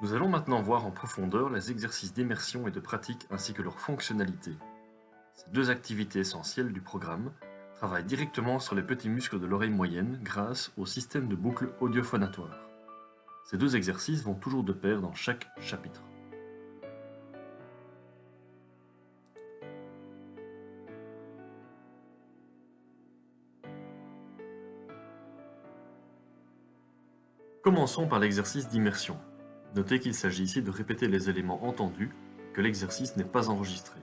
Nous allons maintenant voir en profondeur les exercices d'immersion et de pratique ainsi que leurs fonctionnalités. Ces deux activités essentielles du programme travaillent directement sur les petits muscles de l'oreille moyenne grâce au système de boucle audiophonatoire. Ces deux exercices vont toujours de pair dans chaque chapitre. Commençons par l'exercice d'immersion. Notez qu'il s'agit ici de répéter les éléments entendus, que l'exercice n'est pas enregistré.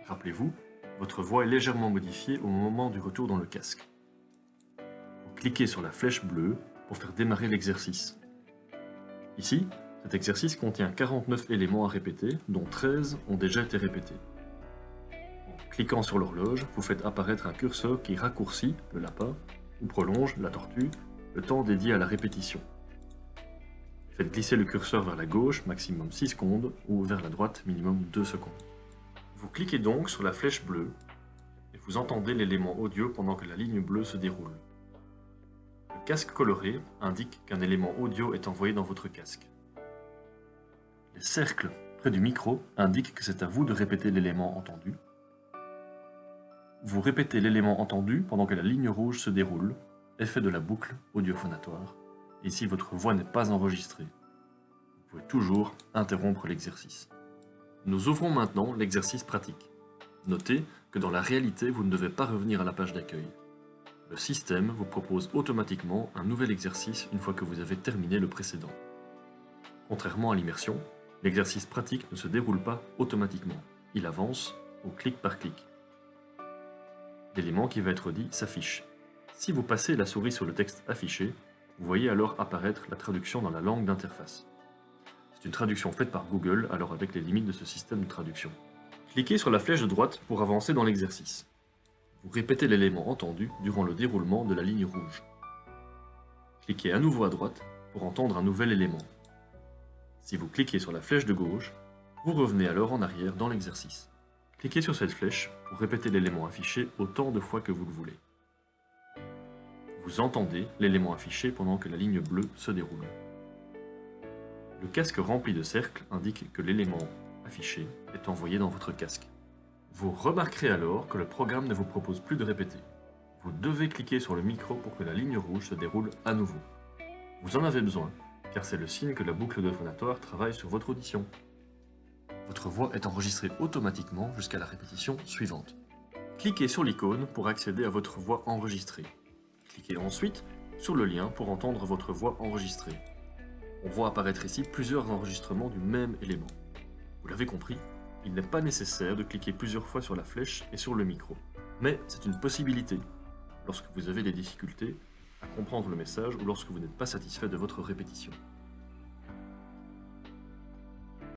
Rappelez-vous, votre voix est légèrement modifiée au moment du retour dans le casque. Vous cliquez sur la flèche bleue pour faire démarrer l'exercice. Ici, cet exercice contient 49 éléments à répéter, dont 13 ont déjà été répétés. En cliquant sur l'horloge, vous faites apparaître un curseur qui raccourcit le lapin ou prolonge la tortue le temps dédié à la répétition. Faites glisser le curseur vers la gauche, maximum 6 secondes, ou vers la droite, minimum 2 secondes. Vous cliquez donc sur la flèche bleue et vous entendez l'élément audio pendant que la ligne bleue se déroule. Le casque coloré indique qu'un élément audio est envoyé dans votre casque. Les cercles près du micro indiquent que c'est à vous de répéter l'élément entendu. Vous répétez l'élément entendu pendant que la ligne rouge se déroule, effet de la boucle audiophonatoire. Ici, votre voix n'est pas enregistrée. Vous pouvez toujours interrompre l'exercice. Nous ouvrons maintenant l'exercice pratique. Notez que dans la réalité, vous ne devez pas revenir à la page d'accueil. Le système vous propose automatiquement un nouvel exercice une fois que vous avez terminé le précédent. Contrairement à l'immersion, l'exercice pratique ne se déroule pas automatiquement. Il avance au clic par clic. L'élément qui va être dit s'affiche. Si vous passez la souris sur le texte affiché, vous voyez alors apparaître la traduction dans la langue d'interface. C'est une traduction faite par Google, alors avec les limites de ce système de traduction. Cliquez sur la flèche de droite pour avancer dans l'exercice. Vous répétez l'élément entendu durant le déroulement de la ligne rouge. Cliquez à nouveau à droite pour entendre un nouvel élément. Si vous cliquez sur la flèche de gauche, vous revenez alors en arrière dans l'exercice. Cliquez sur cette flèche pour répéter l'élément affiché autant de fois que vous le voulez. Vous entendez l'élément affiché pendant que la ligne bleue se déroule. Le casque rempli de cercles indique que l'élément affiché est envoyé dans votre casque. Vous remarquerez alors que le programme ne vous propose plus de répéter. Vous devez cliquer sur le micro pour que la ligne rouge se déroule à nouveau. Vous en avez besoin, car c'est le signe que la boucle audiophonatoire travaille sur votre audition. Votre voix est enregistrée automatiquement jusqu'à la répétition suivante. Cliquez sur l'icône pour accéder à votre voix enregistrée. Cliquez ensuite sur le lien pour entendre votre voix enregistrée. On voit apparaître ici plusieurs enregistrements du même élément. Vous l'avez compris, il n'est pas nécessaire de cliquer plusieurs fois sur la flèche et sur le micro. Mais c'est une possibilité, lorsque vous avez des difficultés à comprendre le message ou lorsque vous n'êtes pas satisfait de votre répétition.